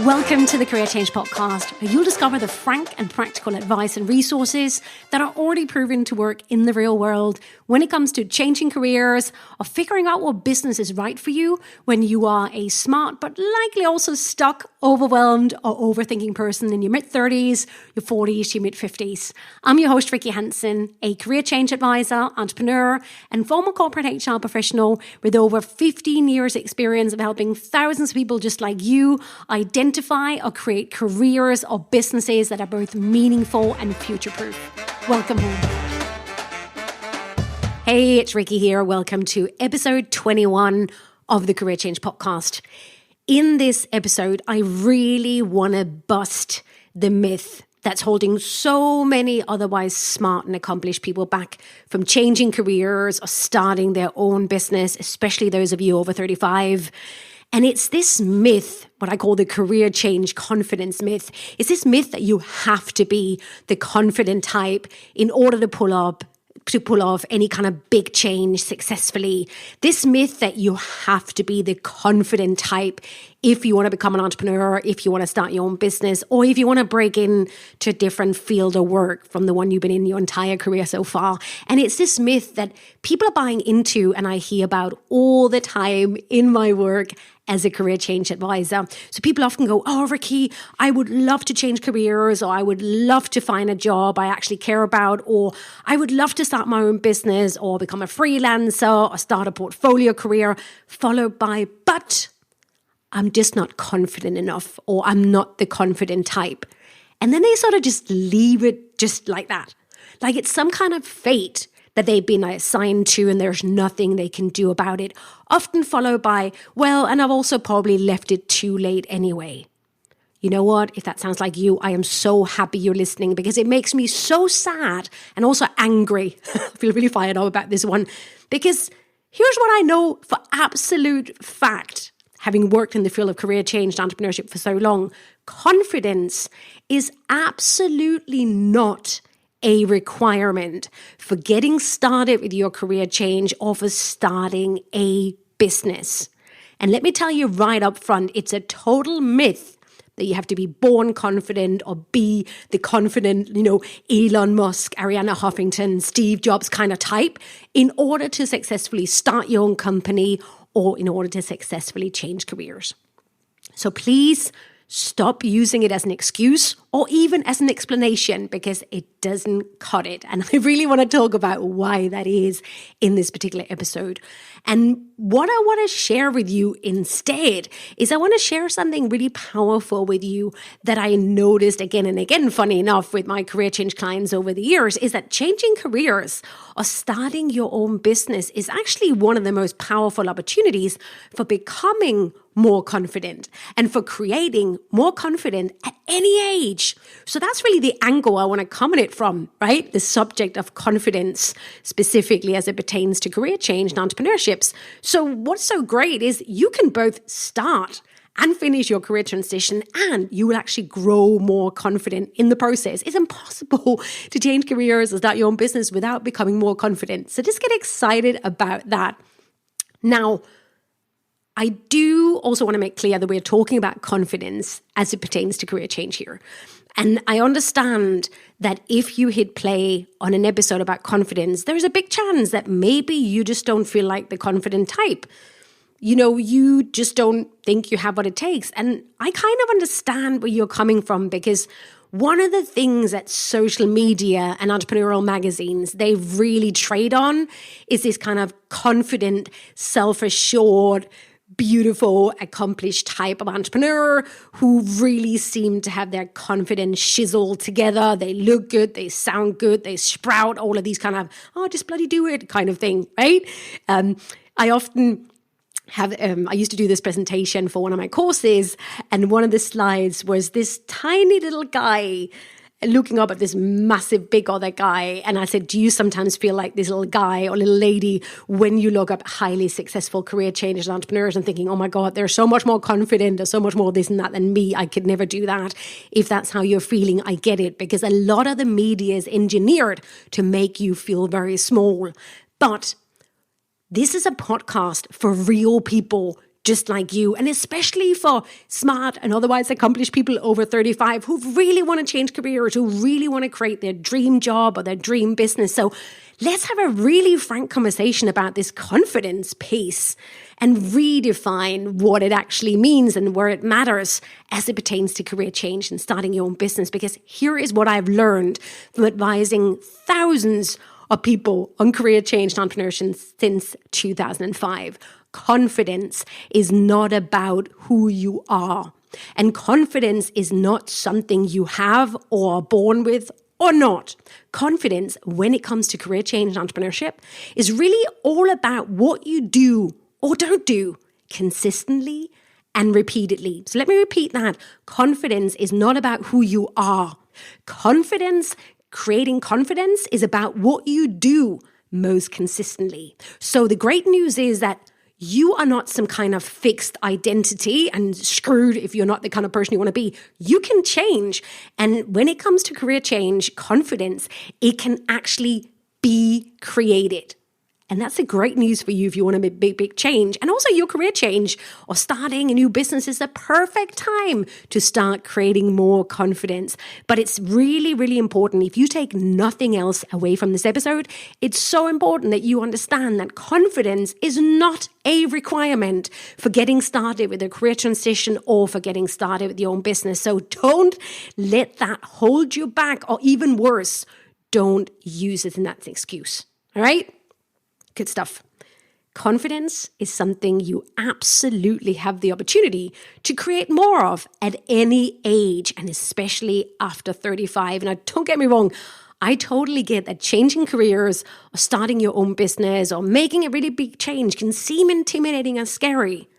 Welcome to the Career Change Podcast, where you'll discover the frank and practical advice and resources that are already proven to work in the real world when it comes to changing careers or figuring out what business is right for you when you are a smart but likely also stuck, overwhelmed, or overthinking person in your mid-30s, your 40s, your mid-50s. I'm your host, Rikke Hansen, a career change advisor, entrepreneur, and former corporate HR professional with over 15 years experience of helping thousands of people just like you identify or create careers or businesses that are both meaningful and future-proof. Welcome home. Hey, it's Rikke here. Welcome to episode 21 of the Career Change Podcast. In this episode, I really want to bust the myth that's holding so many otherwise smart and accomplished people back from changing careers or starting their own business, especially those of you over 35. And it's this myth, what I call the career change confidence myth. It's this myth that you have to be the confident type in order to pull off any kind of big change successfully. This myth that you have to be the confident type if you want to become an entrepreneur, if you want to start your own business, or if you want to break into a different field of work from the one you've been in your entire career so far. And it's this myth that people are buying into and I hear about all the time in my work as a career change advisor. So people often go, oh, Rikke, I would love to change careers, or I would love to find a job I actually care about, or I would love to start my own business or become a freelancer or start a portfolio career, followed by, but I'm just not confident enough, or I'm not the confident type. And then they sort of just leave it just like that. Like it's some kind of fate that they've been assigned to and there's nothing they can do about it. Often followed by, well, and I've also probably left it too late anyway. You know what? If that sounds like you, I am so happy you're listening because it makes me so sad and also angry. I feel really fired up about this one because here's what I know for absolute fact. Having worked in the field of career change and entrepreneurship for so long, confidence is absolutely not a requirement for getting started with your career change or for starting a business. And let me tell you right up front, it's a total myth that you have to be born confident or be the confident, Elon Musk, Arianna Huffington, Steve Jobs kind of type in order to successfully start your own company or in order to successfully change careers. So please stop using it as an excuse or even as an explanation because it doesn't cut it. And I really want to talk about why that is in this particular episode. And what I want to share with you instead is I want to share something really powerful with you that I noticed again and again, funny enough, with my career change clients over the years, is that changing careers or starting your own business is actually one of the most powerful opportunities for becoming more confident and for creating more confidence at any age. So that's really the angle I want to come at it from, right? The subject of confidence, specifically as it pertains to career change and entrepreneurships. So what's so great is you can both start and finish your career transition, and you will actually grow more confident in the process. It's impossible to change careers or start your own business without becoming more confident. So just get excited about that. Now, I do also want to make clear that we're talking about confidence as it pertains to career change here. And I understand that if you hit play on an episode about confidence, there's a big chance that maybe you just don't feel like the confident type. You just don't think you have what it takes. And I kind of understand where you're coming from because one of the things that social media and entrepreneurial magazines, they really trade on is this kind of confident, self-assured, beautiful, accomplished type of entrepreneur who really seem to have their confidence chiseled together. They look good, they sound good, they sprout all of these kind of, just bloody do it kind of thing, right? I often I used to do this presentation for one of my courses, and one of the slides was this tiny little guy looking up at this massive, big other guy. And I said, do you sometimes feel like this little guy or little lady when you look up highly successful career changers and entrepreneurs and thinking, oh my God, they're so much more confident, there's so much more this and that than me. I could never do that. If that's how you're feeling, I get it, because a lot of the media is engineered to make you feel very small. But this is a podcast for real people just like you, and especially for smart and otherwise accomplished people over 35 who really want to change careers, who really want to create their dream job or their dream business. So let's have a really frank conversation about this confidence piece and redefine what it actually means and where it matters as it pertains to career change and starting your own business. Because here is what I've learned from advising thousands of people on career change and entrepreneurship since 2005. Confidence is not about who you are. And confidence is not something you have or are born with or not. Confidence, when it comes to career change and entrepreneurship, is really all about what you do or don't do consistently and repeatedly. So let me repeat that. Confidence is not about who you are. Creating confidence is about what you do most consistently. So the great news is that you are not some kind of fixed identity and screwed if you're not the kind of person you want to be. You can change. And when it comes to career change, confidence, it can actually be created. And that's the great news for you if you want to make big change. And also your career change or starting a new business is the perfect time to start creating more confidence. But it's really, really important. If you take nothing else away from this episode, it's so important that you understand that confidence is not a requirement for getting started with a career transition or for getting started with your own business. So don't let that hold you back, or even worse, don't use it as an excuse. All right? Good stuff. Confidence is something you absolutely have the opportunity to create more of at any age, and especially after 35. Now, don't get me wrong, I totally get that changing careers or starting your own business or making a really big change can seem intimidating and scary.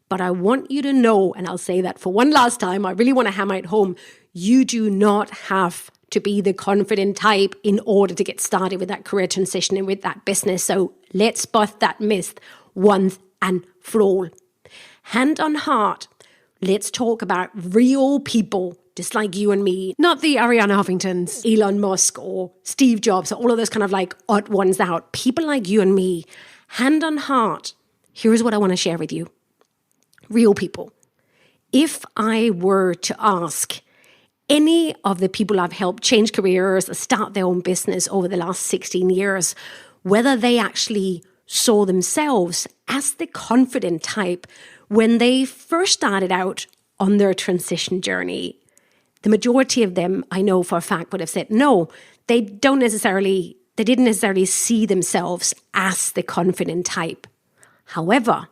But I want you to know, and I'll say that for one last time, I really want to hammer it home, you do not have to be the confident type in order to get started with that career transition and with that business. So let's bust that myth once and for all. Hand on heart, let's talk about real people just like you and me, not the Ariana Huffingtons, Elon Musk, or Steve Jobs, or all of those kind of like odd ones out. People like you and me, hand on heart, here's what I want to share with you. Real people. If I were to ask any of the people I've helped change careers or start their own business over the last 16 years, whether they actually saw themselves as the confident type when they first started out on their transition journey, the majority of them, I know for a fact, would have said no. They didn't necessarily see themselves as the confident type. However,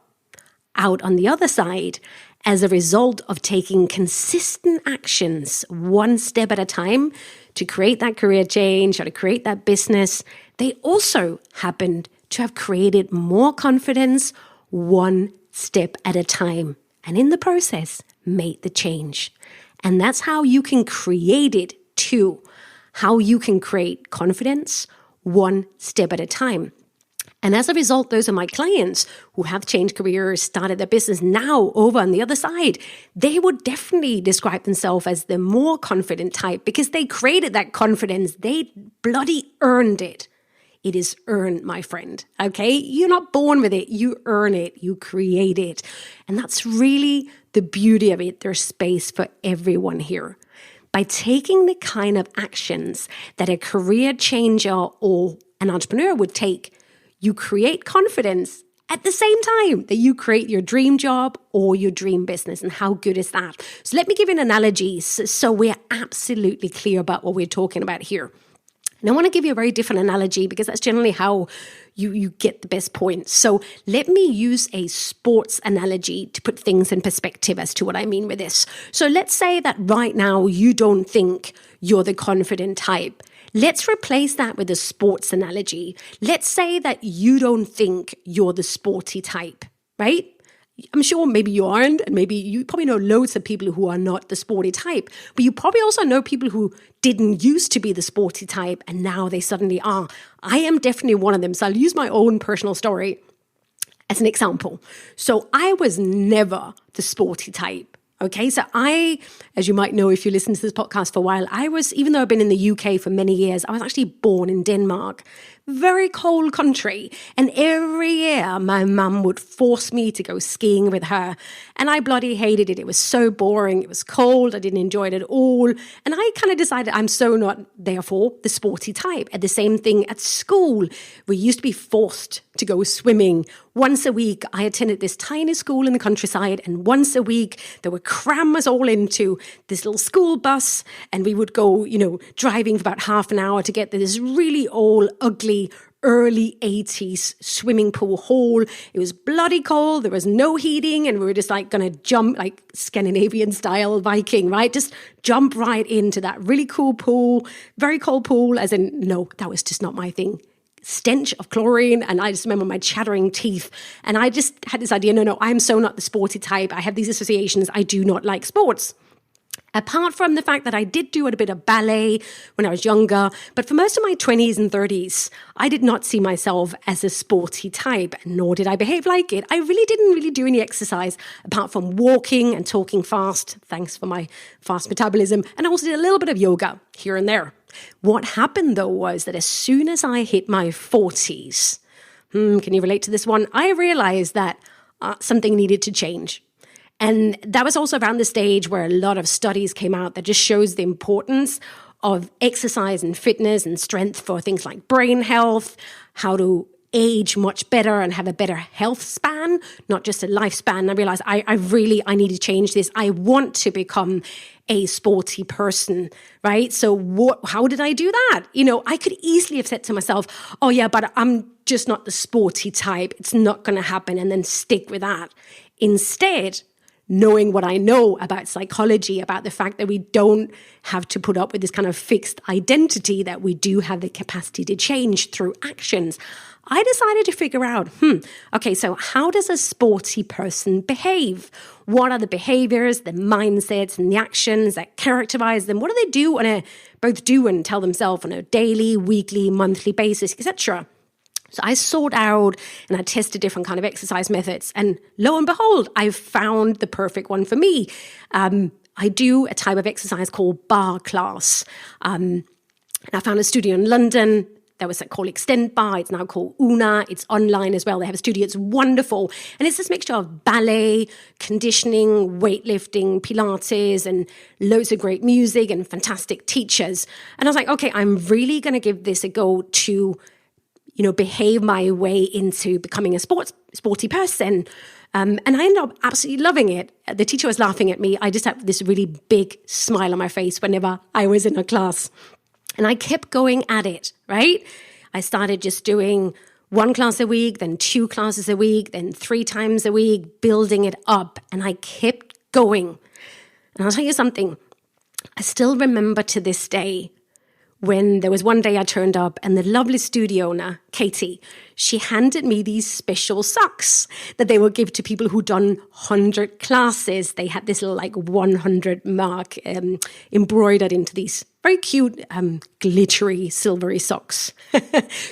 out on the other side, as a result of taking consistent actions one step at a time to create that career change or to create that business, they also happened to have created more confidence one step at a time. And in the process, made the change. And that's how you can create it too. How you can create confidence one step at a time. And as a result, those are my clients who have changed careers, started their business now over on the other side. They would definitely describe themselves as the more confident type because they created that confidence. They bloody earned it. It is earned, my friend. Okay? You're not born with it. You earn it. You create it. And that's really the beauty of it. There's space for everyone here. By taking the kind of actions that a career changer or an entrepreneur would take, you create confidence at the same time that you create your dream job or your dream business. And how good is that? So let me give you an analogy so we're absolutely clear about what we're talking about here. And I want to give you a very different analogy because that's generally how you get the best points. So let me use a sports analogy to put things in perspective as to what I mean with this. So let's say that right now you don't think you're the confident type. Let's replace that with a sports analogy. Let's say that you don't think you're the sporty type, right? I'm sure maybe you aren't, and maybe you probably know loads of people who are not the sporty type, but you probably also know people who didn't used to be the sporty type and now they suddenly are. I am definitely one of them. So I'll use my own personal story as an example. So I was never the sporty type. Okay, so I, as you might know if you listen to this podcast for a while, even though I've been in the UK for many years, I was actually born in Denmark. very cold country. And every year, my mum would force me to go skiing with her. And I bloody hated it. It was so boring. It was cold. I didn't enjoy it at all. And I kind of decided I'm so not, therefore, the sporty type. And the same thing at school. We used to be forced to go swimming. Once a week, I attended this tiny school in the countryside, and once a week, they would cram us all into this little school bus, and we would go, driving for about half an hour to get to this really old, ugly, early 80s swimming pool hall. It was bloody cold. There was no heating, and we were just like going to jump like Scandinavian style Viking, right? Just jump right into that really cool pool, very cold pool, as in, no, that was just not my thing. Stench of chlorine, and I just remember my chattering teeth, and I just had this idea, no, I'm so not the sporty type. I have these associations. I do not like sports. Apart from the fact that I did do a bit of ballet when I was younger, but for most of my 20s and 30s, I did not see myself as a sporty type, nor did I behave like it. I really didn't do any exercise apart from walking and talking fast, thanks for my fast metabolism, and I also did a little bit of yoga here and there. What happened, though, was that as soon as I hit my 40s, can you relate to this one? I realized that something needed to change. And that was also around the stage where a lot of studies came out that just shows the importance of exercise and fitness and strength for things like brain health, how to age much better and have a better health span, not just a lifespan. I realized I need to change this. I want to become a sporty person, right? So how did I do that? I could easily have said to myself, oh yeah, but I'm just not the sporty type. It's not going to happen, and then stick with that. Instead, knowing what I know about psychology, about the fact that we don't have to put up with this kind of fixed identity, that we do have the capacity to change through actions, I decided to figure out, okay, so how does a sporty person behave? What are the behaviors, the mindsets, and the actions that characterize them? What do they do both do and tell themselves on a daily, weekly, monthly basis, etc.? So I sought out and I tested different kind of exercise methods, and lo and behold, I found the perfect one for me. I do a type of exercise called bar class. And I found a studio in London that was called Extend Bar. It's now called Una. It's online as well. They have a studio. It's wonderful. And it's this mixture of ballet, conditioning, weightlifting, Pilates, and loads of great music and fantastic teachers. And I was like, okay, I'm really going to give this a go to behave my way into becoming a sporty person. And I ended up absolutely loving it. The teacher was laughing at me. I just had this really big smile on my face whenever I was in a class. And I kept going at it, right? I started just doing 1 class a week, then 2 classes a week, then 3 times a week, building it up. And I kept going. And I'll tell you something. I still remember to this day when there was one day I turned up and the lovely studio owner, Katie, she handed me these special socks that they would give to people who'd done 100 classes. They had this little 100 mark embroidered into these very cute, glittery, silvery socks.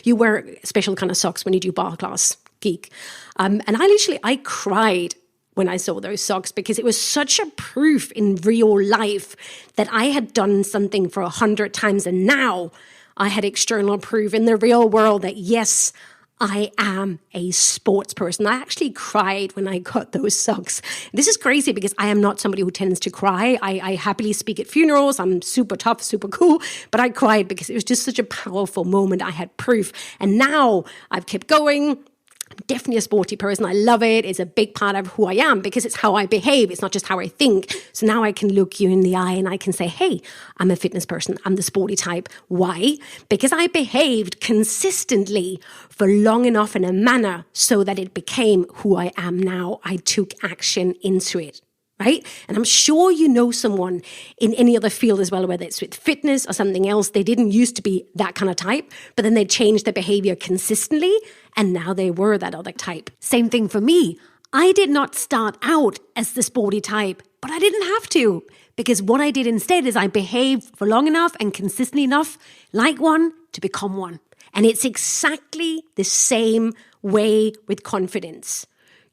You wear special kind of socks when you do bar class, geek. And I cried when I saw those socks, because it was such a proof in real life that I had done something for 100 times, and now I had external proof in the real world that yes, I am a sports person. I actually cried when I got those socks. This is crazy because I am not somebody who tends to cry. I happily speak at funerals. I'm super tough, super cool, but I cried because it was just such a powerful moment. I had proof, and now I've kept going. I'm definitely a sporty person. I love it. It's a big part of who I am because it's how I behave. It's not just how I think. So now I can look you in the eye and I can say, hey, I'm a fitness person. I'm the sporty type. Why? Because I behaved consistently for long enough in a manner so that it became who I am now. I took action into it. Right? And I'm sure you know someone in any other field as well, whether it's with fitness or something else. They didn't used to be that kind of type, but then they changed their behavior consistently, and now they were that other type. Same thing for me. I did not start out as the sporty type, but I didn't have to, because what I did instead is I behaved for long enough and consistently enough like one to become one. And it's exactly the same way with confidence.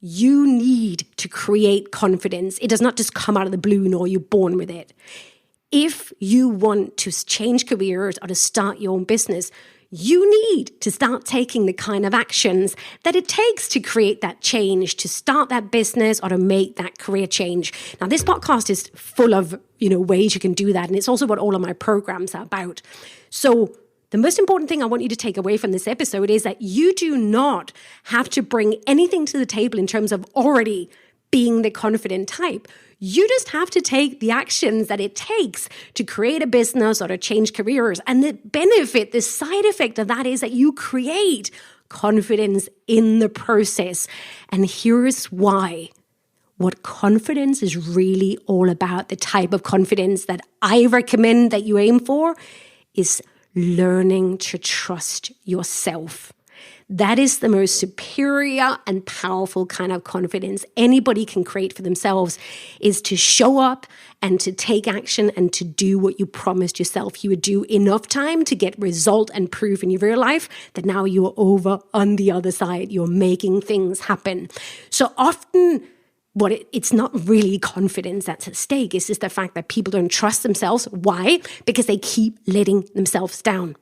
You need to create confidence. It does not just come out of the blue, nor you're born with it. If you want to change careers or to start your own business, you need to start taking the kind of actions that it takes to create that change, to start that business or to make that career change. Now, this podcast is full of, ways you can do that. And it's also what all of my programs are about. So the most important thing I want you to take away from this episode is that you do not have to bring anything to the table in terms of already being the confident type. You just have to take the actions that it takes to create a business or to change careers. And the benefit, the side effect of that is that you create confidence in the process. And here's why. What confidence is really all about, the type of confidence that I recommend that you aim for, is learning to trust yourself. That is the most superior and powerful kind of confidence anybody can create for themselves, is to show up and to take action and to do what you promised yourself you would do enough time to get result and proof in your real life that now you are over on the other side. You're making things happen. So often, it's not really confidence that's at stake. It's just the fact that people don't trust themselves. Why? Because they keep letting themselves down.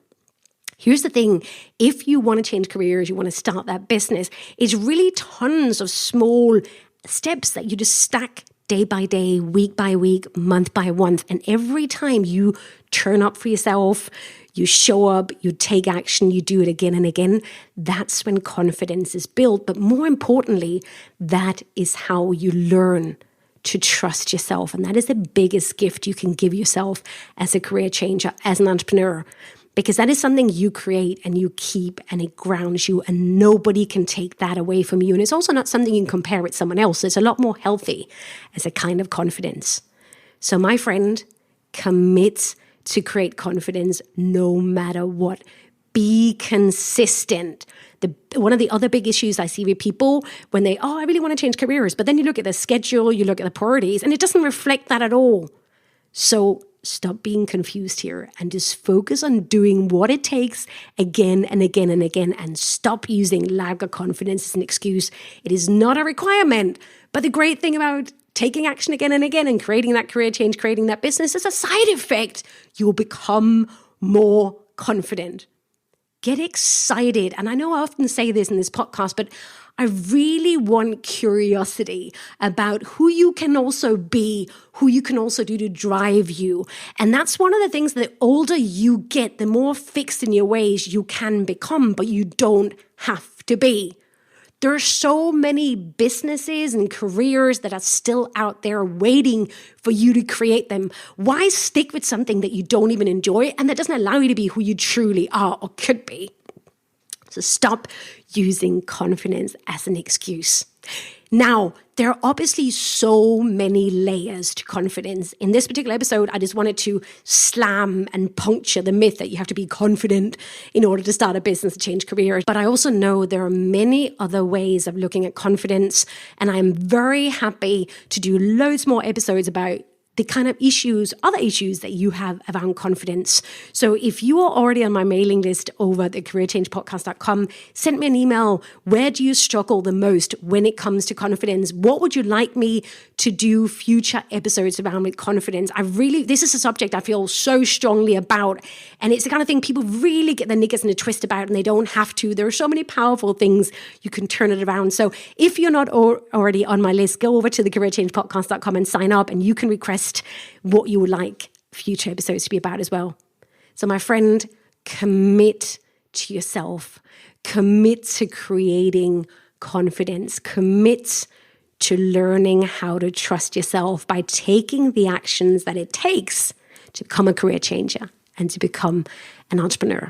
Here's the thing. If you want to change careers, you want to start that business, it's really tons of small steps that you just stack day by day, week by week, month by month. And every time you turn up for yourself, you show up, you take action, you do it again and again, that's when confidence is built. But more importantly, that is how you learn to trust yourself. And that is the biggest gift you can give yourself as a career changer, as an entrepreneur, because that is something you create and you keep, and it grounds you, and nobody can take that away from you. And it's also not something you can compare with someone else. It's a lot more healthy as a kind of confidence. So my friend, commit to create confidence no matter what. Be consistent. One of the other big issues I see with people when I really want to change careers, but then you look at the schedule, you look at the priorities, and it doesn't reflect that at all. So stop being confused here and just focus on doing what it takes again and again and again, and stop using lack of confidence as an excuse. It is not a requirement, but the great thing about taking action again and again and creating that career change, creating that business, is a side effect. You will become more confident. Get excited. And I know I often say this in this podcast, but I really want curiosity about who you can also be, who you can also do to drive you. And that's one of the things, the older you get, the more fixed in your ways you can become, but you don't have to be. There are so many businesses and careers that are still out there waiting for you to create them. Why stick with something that you don't even enjoy and that doesn't allow you to be who you truly are or could be? So stop using confidence as an excuse. Now, there are obviously so many layers to confidence. In this particular episode, I just wanted to slam and puncture the myth that you have to be confident in order to start a business and change careers. But I also know there are many other ways of looking at confidence, and I'm very happy to do loads more episodes about the kind of other issues that you have around confidence. So if you are already on my mailing list over at thecareerchangepodcast.com, send me an email. Where do you struggle the most when it comes to confidence? What would you like me to do future episodes around with confidence? This is a subject I feel so strongly about. And it's the kind of thing people really get their knickers in a twist about, and they don't have to. There are so many powerful things you can turn it around. So if you're not already on my list, go over to thecareerchangepodcast.com and sign up, and you can request what you would like future episodes to be about as well. So my friend, commit to yourself, commit to creating confidence, commit to learning how to trust yourself by taking the actions that it takes to become a career changer and to become an entrepreneur,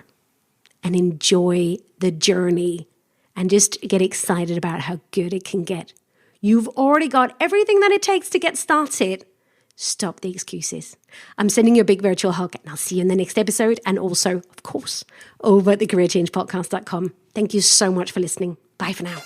and enjoy the journey and just get excited about how good it can get. You've already got everything that it takes to get started. Stop the excuses. I'm sending you a big virtual hug, and I'll see you in the next episode, and also, of course, over at thecareerchangepodcast.com. Thank you so much for listening. Bye for now.